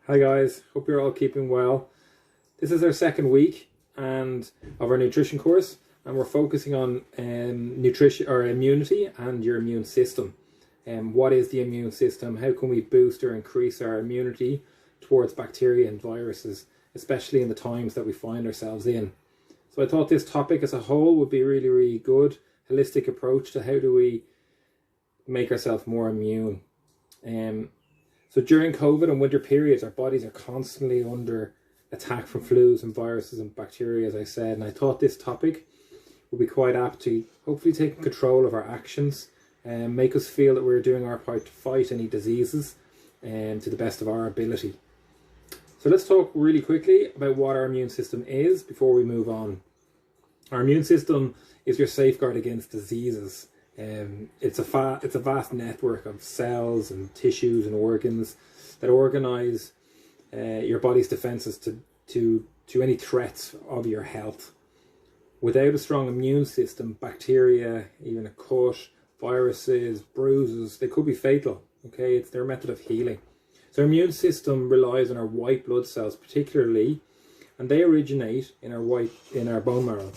Hi guys, hope you're all keeping well. This is our second week of our nutrition course, and we're focusing on nutrition or immunity and your immune system. What is the immune system? How can we boost or increase our immunity towards bacteria and viruses, especially in the times that we find ourselves in? So I thought this topic as a whole would be a really good holistic approach to how do we make ourselves more immune. So during COVID and winter periods, our bodies are constantly under attack from flus and viruses and bacteria, as I said. And I thought this topic would be quite apt to hopefully take control of our actions and make us feel that we're doing our part to fight any diseases to the best of our ability. So let's talk really quickly about what our immune system is before we move on. Our immune system is your safeguard against diseases. It's a vast network of cells and tissues and organs that organize your body's defenses to any threats of your health. Without a strong immune system, bacteria, even a cut, viruses, bruises, they could be fatal. Okay, it's their method of healing. So our immune system relies on our white blood cells particularly, and they originate in our bone marrow.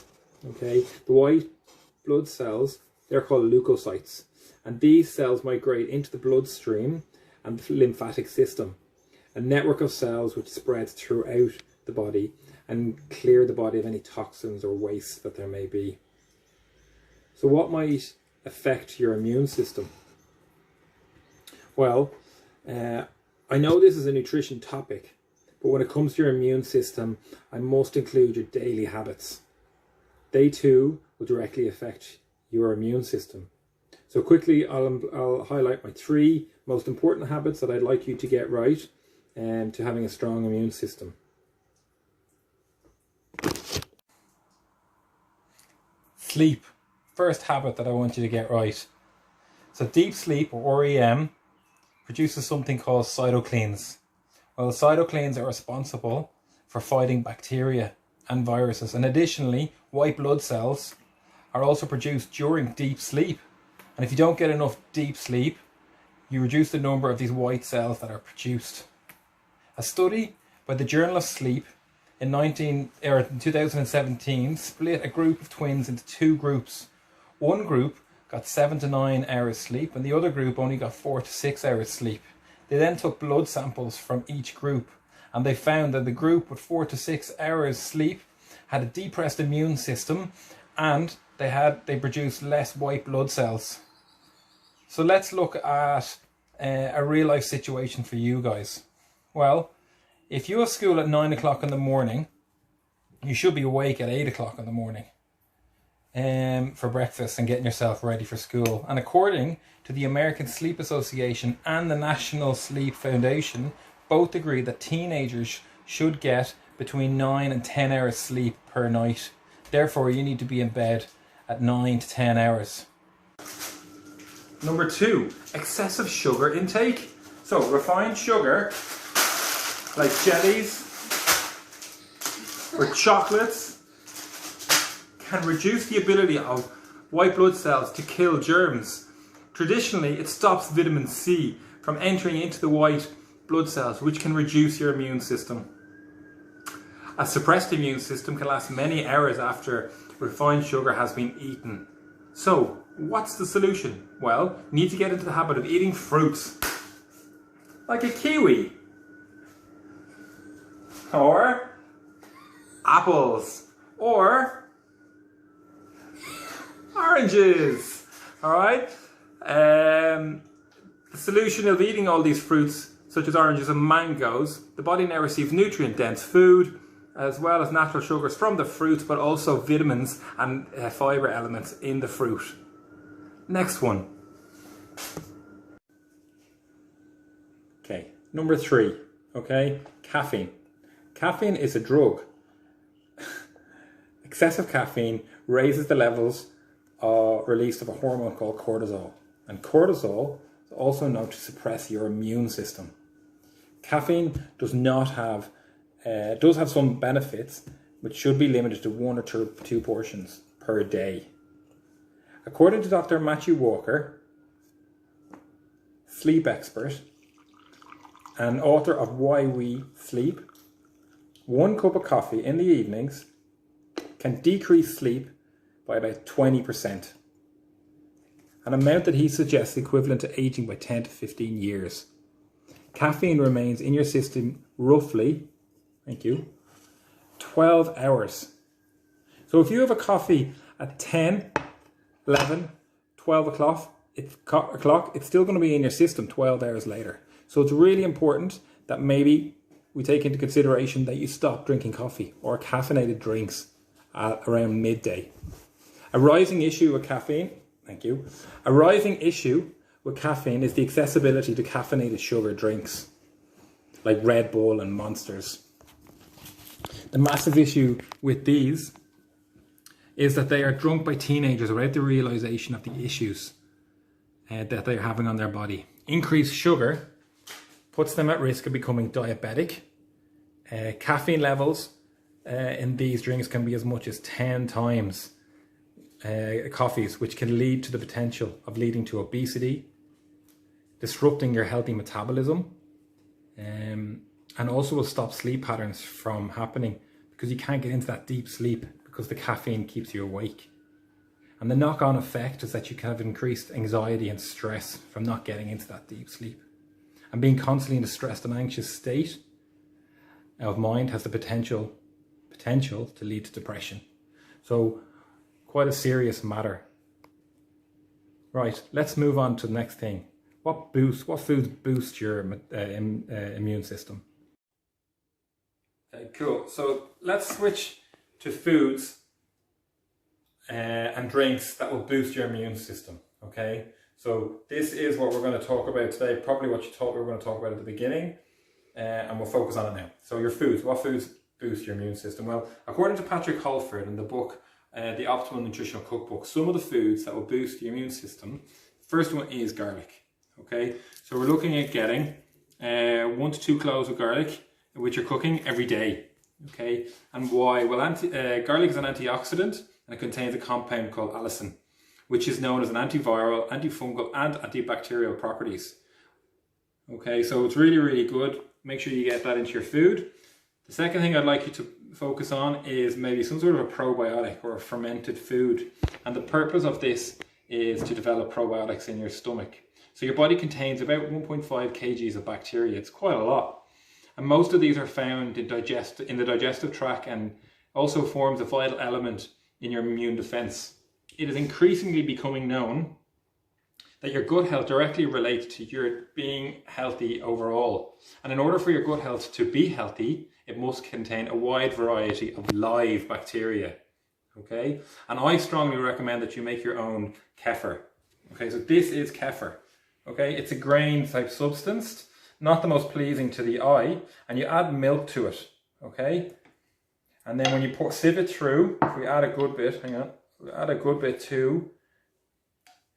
Okay, the white blood cells, they're called leukocytes, and these cells migrate into the bloodstream and the lymphatic system, a network of cells which spreads throughout the body and clear the body of any toxins or waste that there may be. So what might affect your immune system? Well, I know this is a nutrition topic, but when it comes to your immune system, I must include your daily habits. They too will directly affect your immune system. So quickly, I'll highlight my 3 most important habits that I'd like you to get right to having a strong immune system. Sleep. First habit that I want you to get right. So deep sleep, or REM, produces something called cytokines. Well, cytokines are responsible for fighting bacteria and viruses, and additionally, white blood cells are also produced during deep sleep. And if you don't get enough deep sleep, you reduce the number of these white cells that are produced. A study by the Journal of Sleep in 2017 split a group of twins into 2 groups. One group got 7 to 9 hours sleep, and the other group only got 4 to 6 hours sleep. They then took blood samples from each group, and they found that the group with 4 to 6 hours sleep had a depressed immune system, and they produced less white blood cells. So let's look at a real life situation for you guys. Well, if you have school at 9 o'clock in the morning, you should be awake at 8 o'clock in the morning for breakfast and getting yourself ready for school. And according to the American Sleep Association and the National Sleep Foundation, both agree that teenagers should get between 9 and 10 hours sleep per night. Therefore, you need to be in bed at 9 to 10 hours. Number 2, excessive sugar intake. So refined sugar, like jellies or chocolates, can reduce the ability of white blood cells to kill germs. Traditionally, it stops vitamin C from entering into the white blood cells, which can reduce your immune system. A suppressed immune system can last many hours after refined sugar has been eaten. So, what's the solution? Well, you need to get into the habit of eating fruits, like a kiwi, or apples, or oranges. Alright? The solution of eating all these fruits, such as oranges and mangoes, the body now receives nutrient-dense food, as well as natural sugars from the fruit, but also vitamins and fibre elements in the fruit. Next one. Okay, number 3. Okay, caffeine. Caffeine is a drug. Excessive caffeine raises the levels released of a hormone called cortisol. And cortisol is also known to suppress your immune system. Caffeine does have some benefits, which should be limited to 1 or 2 portions per day. According to Dr. Matthew Walker, sleep expert, and author of Why We Sleep. 1 cup of coffee in the evenings can decrease sleep by about 20%. An amount that he suggests equivalent to aging by 10 to 15 years. Caffeine remains in your system roughly, 12 hours. So if you have a coffee at 10, 11, 12 o'clock, it's still going to be in your system 12 hours later. So it's really important that maybe we take into consideration that you stop drinking coffee or caffeinated drinks at around midday. A rising issue with caffeine, A rising issue with caffeine is the accessibility to caffeinated sugar drinks like Red Bull and Monsters. The massive issue with these is that they are drunk by teenagers without the realization of the issues that they're having on their body. Increased sugar puts them at risk of becoming diabetic. Caffeine levels in these drinks can be as much as 10 times coffees, which can lead to the potential of leading to obesity, disrupting your healthy metabolism, and also will stop sleep patterns from happening because you can't get into that deep sleep because the caffeine keeps you awake. And the knock-on effect is that you can have increased anxiety and stress from not getting into that deep sleep. And being constantly in a stressed and anxious state of mind has the potential to lead to depression. So quite a serious matter. Right, let's move on to the next thing. What foods boost your immune system? Cool, so let's switch to foods and drinks that will boost your immune system, okay? So this is what we're going to talk about today, probably what you thought we were going to talk about at the beginning, and we'll focus on it now. So your foods, what foods boost your immune system? Well, according to Patrick Holford in the book, The Optimal Nutritional Cookbook, some of the foods that will boost the immune system, first one is garlic, okay? So we're looking at getting 1 to 2 cloves of garlic, which you're cooking every day, okay? And why? Well, garlic is an antioxidant, and it contains a compound called allicin, which is known as an antiviral, antifungal, and antibacterial properties. Okay, so it's really, really good. Make sure you get that into your food. The second thing I'd like you to focus on is maybe some sort of a probiotic or a fermented food. And the purpose of this is to develop probiotics in your stomach. So your body contains about 1.5 kgs of bacteria. It's quite a lot. And most of these are found in the digestive tract and also forms a vital element in your immune defense. It is increasingly becoming known that your gut health directly relates to your being healthy overall. And in order for your gut health to be healthy, it must contain a wide variety of live bacteria, okay? And I strongly recommend that you make your own kefir. Okay, so this is kefir, okay? It's a grain type substance, not the most pleasing to the eye, and you add milk to it, okay? And then when you sieve it through, if we add a good bit, add a good bit too.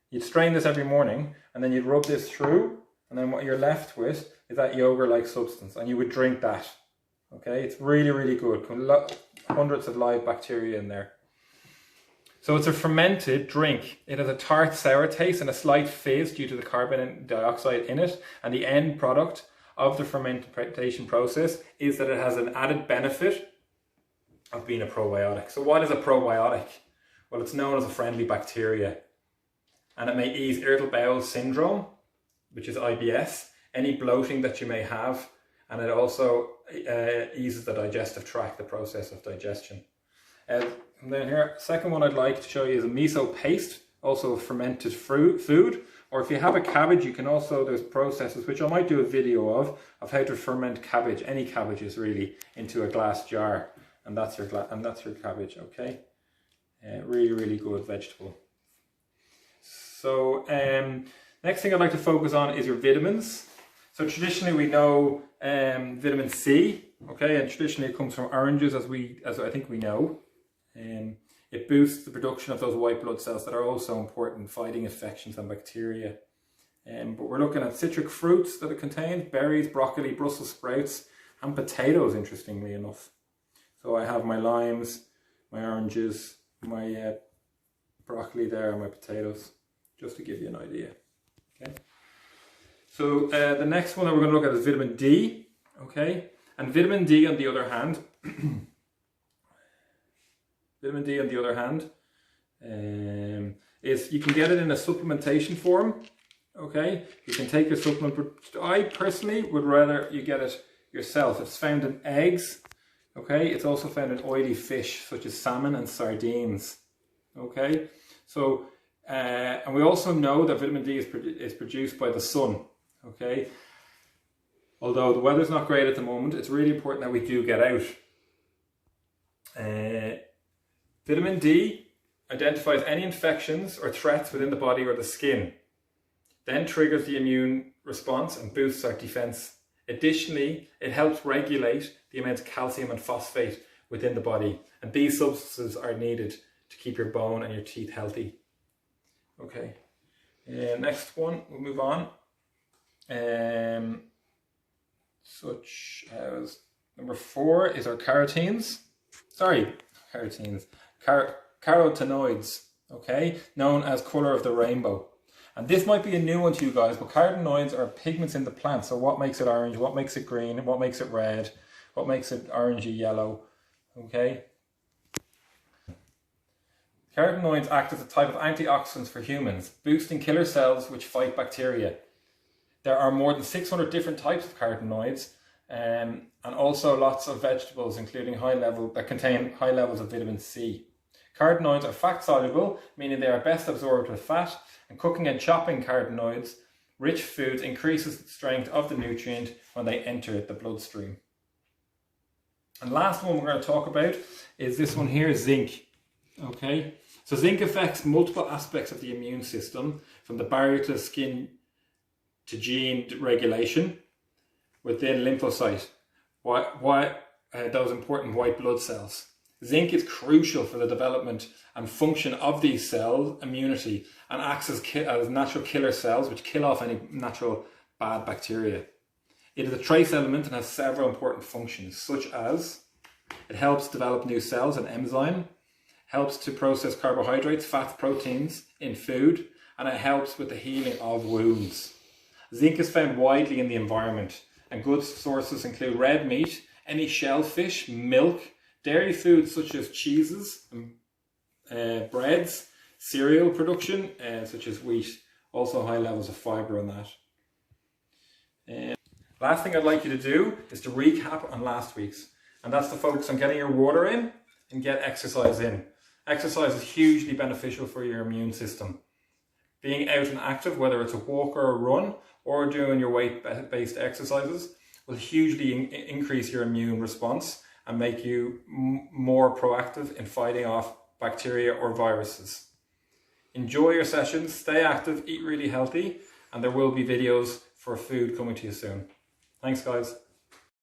You'd strain this every morning, and then you'd rub this through, and then what you're left with is that yogurt-like substance, and you would drink that. Okay, it's really, really good. Hundreds of live bacteria in there. So it's a fermented drink. It has a tart, sour taste and a slight fizz due to the carbon dioxide in it. And the end product of the fermentation process is that it has an added benefit of being a probiotic. So what is a probiotic? Well, it's known as a friendly bacteria, and it may ease irritable bowel syndrome, which is IBS, any bloating that you may have, and it also eases the digestive tract, the process of digestion. And then here, second one I'd like to show you is a miso paste, also a fermented food. Or if you have a cabbage, you can also, there's processes, which I might do a video of how to ferment cabbage, any cabbages really, into a glass jar. And that's your cabbage, okay? Really, really good vegetable. So next thing I'd like to focus on is your vitamins. So traditionally we know vitamin C, okay, and traditionally it comes from oranges, as I think we know. It boosts the production of those white blood cells that are also important in fighting infections and bacteria. But we're looking at citric fruits that it contains, berries, broccoli, Brussels sprouts, and potatoes, interestingly enough. So I have my limes, my oranges, my broccoli there, and my potatoes, just to give you an idea. Okay. So the next one that we're going to look at is vitamin D. Okay, and vitamin D on the other hand, vitamin D on the other hand, is you can get it in a supplementation form. Okay, you can take your supplement, but I personally would rather you get it yourself. It's found in eggs. Okay, it's also found in oily fish such as salmon and sardines. Okay, so and we also know that vitamin D is produced by the sun. Okay, although the weather's not great at the moment, it's really important that we do get out. Vitamin D identifies any infections or threats within the body or the skin, then triggers the immune response and boosts our defense. Additionally, it helps regulate the amount of calcium and phosphate within the body, and these substances are needed to keep your bone and your teeth healthy. Okay, next one, we'll move on. Such as number 4 is our carotenoids, okay, known as colour of the rainbow. And this might be a new one to you guys, but carotenoids are pigments in the plant. So what makes it orange, what makes it green, what makes it red, what makes it orangey yellow, okay? Carotenoids act as a type of antioxidants for humans, boosting killer cells which fight bacteria. There are more than 600 different types of carotenoids, and also lots of vegetables that contain high levels of vitamin C. Carotenoids are fat soluble, meaning they are best absorbed with fat, and cooking and chopping carotenoids rich foods increases the strength of the nutrient when they enter the bloodstream. And last one we're going to talk about is this one here, zinc. Okay, so zinc affects multiple aspects of the immune system, from the barrier to the skin to gene regulation within lymphocyte, those important white blood cells. Zinc is crucial for the development and function of these cells' immunity, and acts as natural killer cells which kill off any natural bad bacteria. It is a trace element and has several important functions, such as it helps develop new cells and enzyme, helps to process carbohydrates, fats, proteins in food, and it helps with the healing of wounds. Zinc is found widely in the environment, and good sources include red meat, any shellfish, milk, dairy foods such as cheeses, breads, cereal production such as wheat, also high levels of fibre in that. Last thing I'd like you to do is to recap on last week's, and that's to focus on getting your water in and get exercise in. Exercise is hugely beneficial for your immune system. Being out and active, whether it's a walk or a run, or doing your weight-based exercises, will hugely increase your immune response and make you more proactive in fighting off bacteria or viruses. Enjoy your sessions, stay active, eat really healthy, and there will be videos for food coming to you soon. Thanks, guys.